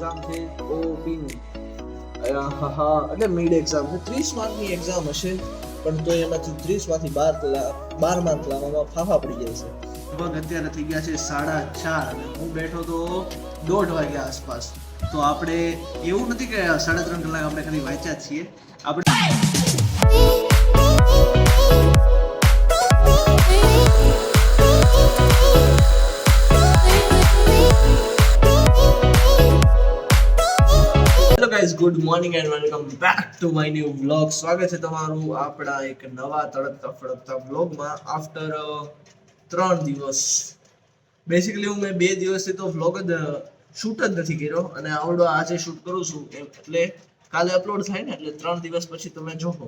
Exam છે OP ની એટલે મિડ એક્ઝામ છે 30 માર્કની એક્ઝામ હશે પણ તો એમાંથી 30 માંથી 12 માર્ક લાવવામાં ફાફા પડી જાય છે. લગભગ અત્યારે થઈ ગયા છે 4:30 અને હું બેઠો તો 1:30 વાગ્યા આસપાસ. તો આપણે એવું નથી કે 3.5 કલાક આપણે ખાલી વાંચ્યા જ છીએ. આપણે hello guys, good morning and welcome back to my new vlog. સ્વાગત છે તમારું આપણા એક નવા તડકતા ફડકતા વ્લોગમાં આફ્ટર 3 દિવસ. બેસિકલી હું 2 દિવસથી તો વ્લોગ જ શૂટ જ નથી કર્યો અને આવડો આજે શૂટ કરું છું એટલે કાલે અપલોડ થાય ને એટલે 3 દિવસ પછી તમે જોવો.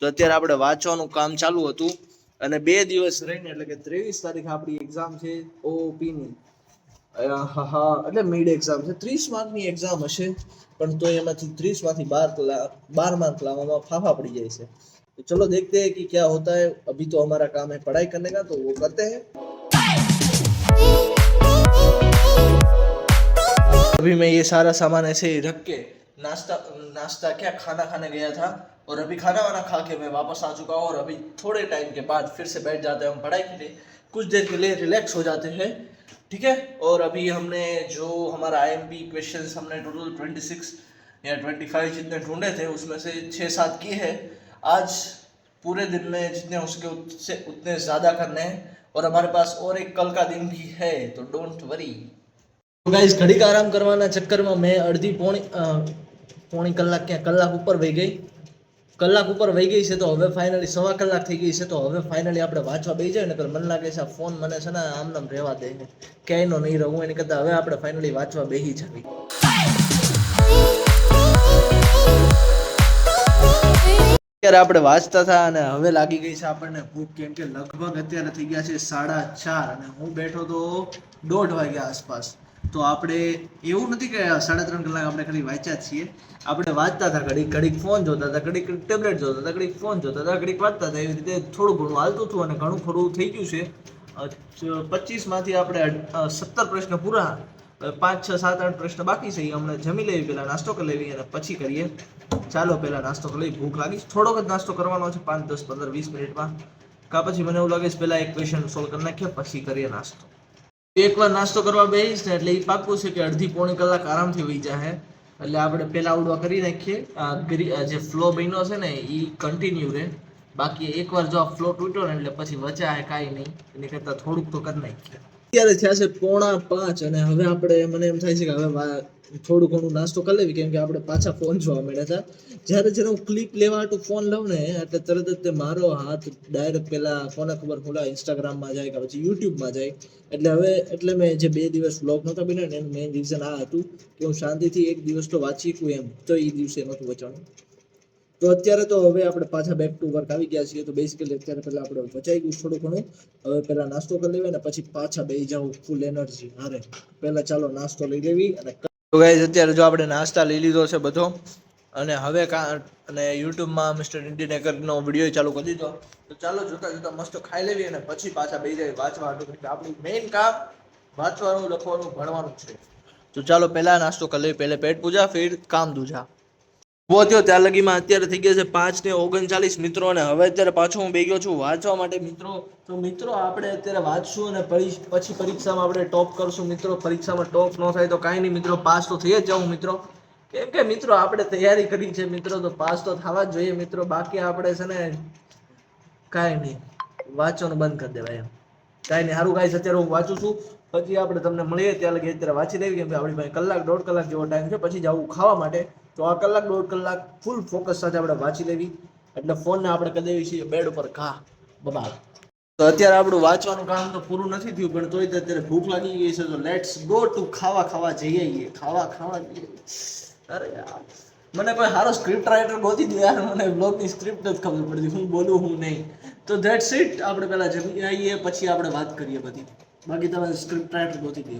તો અત્યારે આપણે વાંચવાનું કામ ચાલુ હતું અને 2 દિવસ રહીને એટલે કે 23 તારીખે આપણી એક્ઝામ છે ઓપી ની એટલે મિડ એક્ઝામ છે 30 માર્કની એક્ઝામ હશે પણ તો એમાંથી 30 માંથી 12 मार्क लावવામાં ફાફા પડી જાય છે. तो चलो देखते हैं कि क्या होता है. अभी तो हमारा काम है पढ़ाई करने का, तो वो करते हैं. अभी मैं ये सारा सामान ऐसे ही रख के नाश्ता क्या खाना खाने गया था और अभी खाना वाना खा के मैं वापस आ चुका हूँ और अभी थोड़े टाइम के बाद फिर से बैठ जाते हैं हम पढ़ाई के लिए. कुछ देर के लिए रिलैक्स हो जाते हैं, ठीक है. और अभी हमने जो हमारा IMP क्वेश्चंस हमने टोटल 26 या 25 जितने ढूंढे थे उसमें से 6-7 किए हैं. आज पूरे दिन में जितने हो सके उतने ज़्यादा करने हैं और हमारे पास और एक कल का दिन भी है, तो डोंट वरी. तो गाइस, घड़ी का आराम करवाना चक्कर में मैं अर्धी पौनी कलाक क्या कलाक ऊपर वही गई. કલાક ઉપર વહી ગઈ છે તો હવે ફાઇનલી 1.25 કલાક થઈ ગઈ છે તો હવે ફાઇનલી આપણે વાંચવા બેસી જાય ને તો મને લાગે છે આ ફોન મને છે ને આમ નામ રહેવા દે છે ક્યાંયનો નહીં રહું એની કરતાં હવે આપણે ફાઇનલી વાંચવા બેસી જવી. અત્યારે આપણે વાંચતા હતા અને હવે લાગી ગઈ છે આપણને ભૂખ, કેમ કે લગભગ અત્યારે થઈ ગયા છે 4:30 અને હું બેઠો તો 1:30 વાગ્યા આસપાસ. તો આપણે એવું નથી કે 3.5 કલાક આપણે ખાલી વાંચ્યા જ છીએ. આપણે વાંચતા હતા, ઘડીક ફોન જોતા હતા, ઘડીક ટેબ્લેટ જોતા હતા, ઘડીક ફોન જોતા હતા, ઘડીક વાંચતા હતા. એવી રીતે થોડું ઘણું હાલતું હતું અને ઘણું ખરું થઈ ગયું છે. 25 માંથી આપણે 17 પ્રશ્ન પૂરા, 5, 6, 7, 8 પ્રશ્ન બાકી છે. એ હમણાં જમી લેવી, પહેલા નાસ્તો કરી લેવી અને પછી કરીએ. ચાલો પહેલા નાસ્તો કરી લઈ, ભૂખ લાગી. થોડોક જ નાસ્તો કરવાનો છે, 5, 10, 15, 20 મિનિટમાં. કાં પછી મને એવું લાગે છે પહેલા એક ક્વેશ્ચન સોલ્વ કરી નાખીએ પછી કરીએ નાસ્તો. એકવાર નાસ્તો કરવા બેસીશ ને એટલે એ પાક્કું છે કે અડધી પોણી કલાક આરામથી વહી જાય. એટલે આપણે પહેલા આવડવા કરી નાખીએ. જે ફ્લો બન્યો છે ને એ કન્ટિન્યુ રહે. બાકી એકવાર જો આ ફ્લો તૂટ્યો ને એટલે પછી વચાય કાંઈ નહીં, એની કરતાં થોડુંક તો કરી નાખીએ. અત્યારે થયા છે 4:45 અને હવે આપણે મને એમ થાય છે કે હવે થોડું ઘણું નાસ્તો કરી લેવી, કેમ કે આપણે પાછા ફોન જોવા મળ્યા હતા. જ્યારે હું ક્લિપ લેવા હાટું ફોન લઉં ને એટલે તરત જ તે મારો હાથ ડાયરેક્ટ પેલા કોને ખબર ખોલા ઇન્સ્ટાગ્રામમાં જાય કે પછી યુટ્યુબમાં જાય. એટલે મેં જે 2 દિવસ વ્લોગ નહોતા બનાવ્યા એનું મેઇન રીઝન આ હતું કે હું શાંતિથી એક દિવસ તો વાંચી શકું એમ, તો એ દિવસે નહોતું વચાણું. તો અત્યારે તો હવે આપણે પાછા બેક ટુ વર્ક આવી ગયા છીએ. તો બેસિકલી અત્યારે પહેલાં આપણે વચાઈ ગયું થોડું ઘણું. હવે પહેલાં નાસ્તો કરી લેવાય ને પછી પાછા બેસી જાઉં ફૂલ એનર્જી હારે. પહેલાં ચાલો નાસ્તો લઈ લેવી. અને ગાઈઝ અત્યારે જો આપણે નાસ્તા લઈ લીધો છે બધો અને હવે અને યુટ્યુબમાં મિસ્ટર ઇન્ડિયનેકરનો વિડીયો ચાલુ કરી દીધો. તો ચાલો જોતા જોતા મસ્ત ખાઈ લેવી અને પછી પાછા બેસી જાય વાંચવા હાટું. આપણું મેઇન કામ વાંચવાનું, લખવાનું, ભણવાનું છે. તો ચાલો પહેલાં નાસ્તો કરી લેવી, પહેલે પેટ પૂજા ફિર કામ દૂજા. ઉભો થયો ત્યાં લગીમાં અત્યારે થઈ ગયા છે 5:39 મિત્રો અને હવે અત્યારે પાછો હું બેસી ગયો છું વાંચવા માટે મિત્રો. તો મિત્રો આપણે અત્યારે વાંચશું અને પછી પરીક્ષામાં આપણે ટોપ કરશું મિત્રો. પરીક્ષામાં ટોપ ન થાય તો કાંઈ નહીં મિત્રો, પાસ તો થઈ જ જાઉં મિત્રો. કેમ કે મિત્રો આપણે તૈયારી કરી છે મિત્રો, તો પાસ તો થવા જ જોઈએ મિત્રો. બાકી આપણે છે ને કાંઈ નહીં, વાંચવાનું બંધ કરી દેવાય એમ. કાંઈ નહીં, સારું ગાઈસ અત્યારે હું વાંચું છું. પછી આપણે તમને મળીએ ત્યાં લગી અત્યારે વાંચી લેવી, કેમ કે આપણી પાસે 1-1.5 કલાક જેવો ટાઈમ છે પછી જવું ખાવા માટે. તો આ 1-1.5 કલાક ફૂલ ફોકસ સાથે આપણે વાંચી લેવી. એટલે ફોનને આપણે કરી દેવી છીએ બેડ ઉપર ઘા બબાલ. તો અત્યારે આપણું વાંચવાનું કામ તો પૂરું નથી થયું પણ તોય અત્યારે ભૂખ લાગી ગઈ છે. તો લેટ્સ ગો ટુ ખાવા જઈએ. ખાવા જઈએ. અરે યાર, મને કોઈ સારો સ્ક્રિપ્ટ રાઇટર ગોતી દે યાર. મને બ્લોગની સ્ક્રિપ્ટ જ ખબર પડતી, હું બોલું હું નહીં. તો ધેટ્સ ઇટ. આપણે પહેલાં જમી આવીએ પછી આપણે વાત કરીએ બધી. બાકી તમે સ્ક્રિપ્ટ રાઇટર ગોતી દો.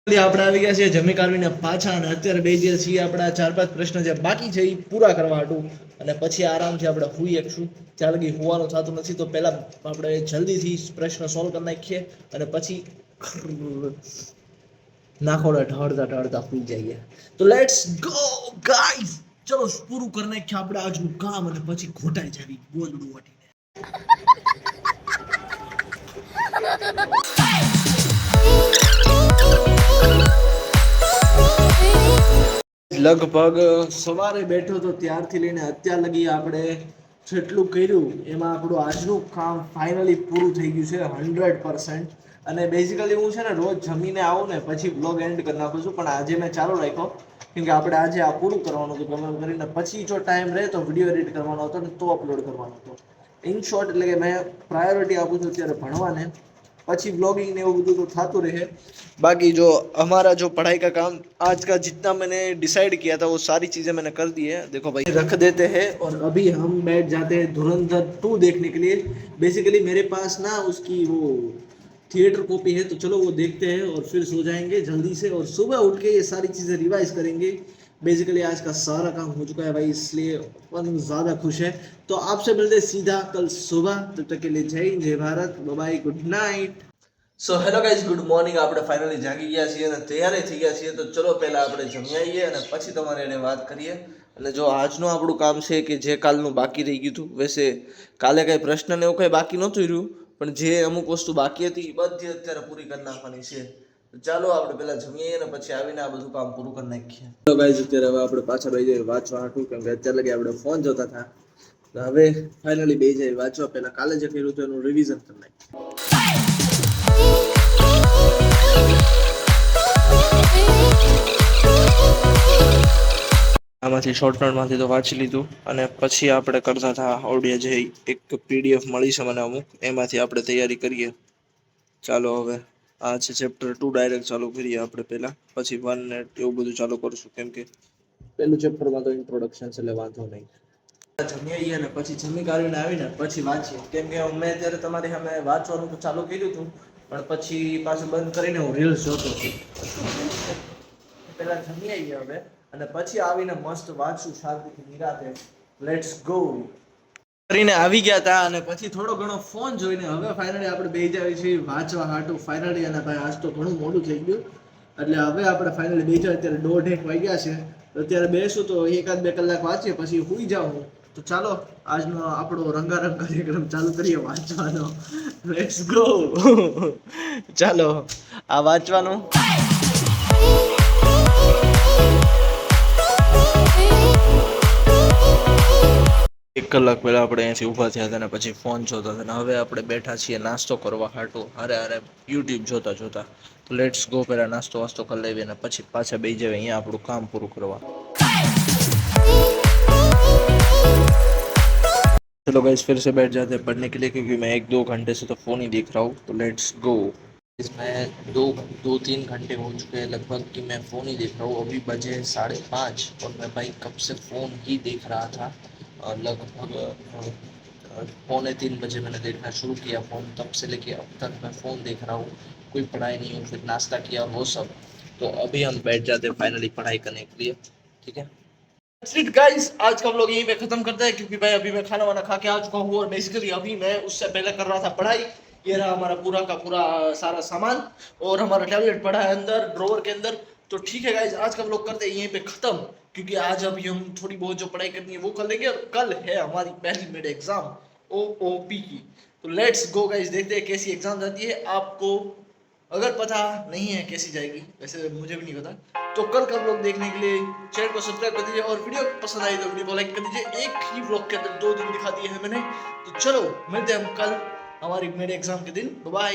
આપણે આવી ગયા છીએ જમી કાઢવીને પાછા અને અત્યારે બેસીએ છીએ આપણા 4-5 પ્રશ્ન જે બાકી છે એ પૂરા કરવા હાટું અને પછી આરામથી આપણે સૂઈ શકશું. ત્યાં લગી હોવાનું થતું નથી. તો પહેલાં આપણે જલ્દીથી પ્રશ્ન સોલ્વ કરી નાખીએ અને પછી નાખોડા ઢળતા ફૂલ જાય. તો લેટ્સ ગો ગાઈઝ, ચલો પૂરું કરી નાખીએ આપણે આજનું કામ અને પછી ઘોટાઈ જાવી ગોદડું વટીને. લગભગ સવારે બેઠો તો ત્યારથી લઈને અત્યાર લગી આપણે જેટલું કર્યું એમાં આપણું આજનું કામ ફાઇનલી પૂરું થઈ ગયું છે 100%. અને બેઝિકલી હું છે ને રોજ જમીને આવું ને પછી બ્લોગ એન્ડ કરી નાખું છું, પણ આજે મેં ચાલુ રાખ્યો કેમ કે આપણે આજે આ પૂરું કરવાનું હતું ગમે કરીને, પછી જો ટાઈમ રહે તો વિડીયો એડિટ કરવાનો હતો ને તો અપલોડ કરવાનો હતો. ઇન શોર્ટ એટલે કે મેં પ્રાયોરિટી આપું છું અત્યારે ભણવાને, પછી ब्लॉगिंग ने वो બધું તો થતું રહે. बाकी जो हमारा जो पढ़ाई का काम आज का जितना मैंने डिसाइड किया था वो सारी चीज़ें मैंने कर दी है. देखो भाई रख देते हैं और अभी हम बैठ जाते हैं धुरंधर 2 देखने के लिए. बेसिकली मेरे पास ना उसकी वो थिएटर कॉपी है, तो चलो वो देखते हैं और फिर सो जाएंगे जल्दी से और सुबह उठ के ये सारी चीज़ें रिवाइज करेंगे. बेसिकली आज का सारा काम हो चुका है भाई, इसलिए अपन ज़्यादा खुश है. तो आपसे मिलते सीधा कल सुबह, तब तक के लिए जय हिंद जय Bharat, bye good night. So hello guys, good morning. આપણે ફાઇનલી જાગી ગયા છીએ અને તૈયાર થઈ ગયા છીએ. તો ચલો પહેલાં આપણે જમી આવીએ અને પછી તમારે એને વાત કરીએ. અને જો આજનું આપણું કામ છે કે જે કાલનું બાકી રહી ગયું હતું, વૈસે કાલે કંઈ પ્રશ્ન ને એવું કંઈ બાકી નહોતું રહ્યું, પણ જે અમુક વસ્તુ બાકી હતી એ બધી અત્યારે પૂરી કરી નાખવાની છે. ચાલો આપણે પહેલા જમીએ અને પછી આવીને આ બધું કામ પૂરું કરી નાખીએ. તો ગાઈઝ અત્યારે હવે આપણે પાછા બેસી જઈએ વાંચવા હાટું, કેમ કે અત્યારે લગી આપણે ફોન જોતા હતા. તો હવે ફાઇનલી બેસી જઈએ વાંચવા. પહેલા કાલે જે કર્યું હતું એનું રિવિઝન કરી નાખીએ. આમાંથી શોર્ટ નોટમાંથી તો વાંચી લીધું અને પછી આપણે કરતા હતા ઓડિયો, જે એક પીડીએફ મળી છે મને અમુક, એમાંથી આપણે તૈયારી કરીએ. ચાલો હવે આ છે ચેપ્ટર 2, ડાયરેક્ટ ચાલુ કરીએ આપણે પહેલાં, પછી 1 ને એવું બધું ચાલુ કરશું, કેમ કે પહેલું ચેપ્ટરમાં તો ઇન્ટ્રોડક્શન છે એટલે વાંધો નહીં. જમીએ અને પછી જમી કાઢીને આવીને પછી વાંચીએ, કેમ કે મેં અત્યારે તમારી સામે વાંચવાનું તો ચાલુ કર્યું હતું પણ પછી પાછું બંધ કરીને હું રીલ્સ જોતો છું. પહેલાં જમી આવીએ હવે અને પછી આવીને મસ્ત વાંચું શાંતિથી નિરાતે. Let's go. કરીને આવી ગયા હતા અને પછી થોડો ઘણો ફોન જોઈને હવે ફાઇનલી આપણે બેસી જાવી છીએ વાંચવા હાટું ફાઇનલી. અને ભાઈ આજ તો ઘણું મોડું થઈ ગયું એટલે હવે આપણે ફાઇનલી બેસી જાય. અત્યારે 1:30 વાગ્યા છે, તો અત્યારે બેસું તો 1-2 કલાક વાંચીએ પછી સૂઈ જાઉં. તો ચાલો આજનો આપણો રંગારંગ કાર્યક્રમ ચાલુ કરીએ વાંચવાનો. Let's go. ચાલો આ વાંચવાનું. 1 કલાક પહેલા આપણે અહીંયાથી ઊભા થયા હતા અને પછી ફોન જોતા હતા અને હવે આપણે બેઠા છીએ નાસ્તો કરવા હાટું હારે યુટ્યુબ જોતા. તો લેટ્સ ગો, પહેલાં નાસ્તો વાસ્તો કરી લેવી અને પછી પાછા બેસી જઈએ અહીંયા આપણું કામ પૂરું કરવા. चलो गाइस फिर से बैठ जाते हैं पढ़ने के लिए, क्योंकि मैं 1-2 घंटे से तो फ़ोन ही देख रहा हूँ. तो लेट्स गो. इसमें 2-3 घंटे हो चुके हैं लगभग कि मैं फ़ोन ही देख रहा हूँ. अभी बजे 5:30 और मैं भाई कब से फ़ोन ही देख रहा था. लगभग 2:45 बजे मैंने देखना शुरू किया फ़ोन, तब से लेके अब तक मैं फ़ोन देख रहा हूँ. कोई पढ़ाई नहीं हूँ, फिर नाश्ता किया वो सब. तो अभी हम बैठ जाते हैं फाइनली पढ़ाई करने के लिए. ठीक है गाइस, आज का व्लॉग यहीं पे खत्म करते हैं, क्योंकि भाई अभी मैं खाना वाना खा के आ चुका हूँ और बेसिकली अभी मैं उससे पहले कर रहा था पढ़ाई. ये रहा हमारा पूरा का पूरा सारा सामान और हमारा टैबलेट पड़ा है अंदर ड्रॉवर के अंदर. तो ठीक है गाइस, आज का व्लॉग करते हैं यहीं पे खत्म, क्योंकि आज अभी हम थोड़ी बहुत जो पढ़ाई करनी है वो कर लेंगे और कल है हमारी पहली मिड एग्जाम OOP की. तो लेट्स गो गाइस, देखते हैं कैसी एग्जाम जाती है. आपको अगर पता नहीं है कैसी जाएगी, वैसे मुझे भी नहीं पता, तो कल का व्लॉग देखने के लिए चैनल को सब्सक्राइब कर दीजिए और वीडियो पसंद आई तो वीडियो को लाइक कर दीजिए. एक ही व्लॉग के अंदर 2 दिन दिखा दिए हैं मैंने. तो चलो मिलते हैं हम कल हमारी मेरे एग्जाम के दिन. बाय.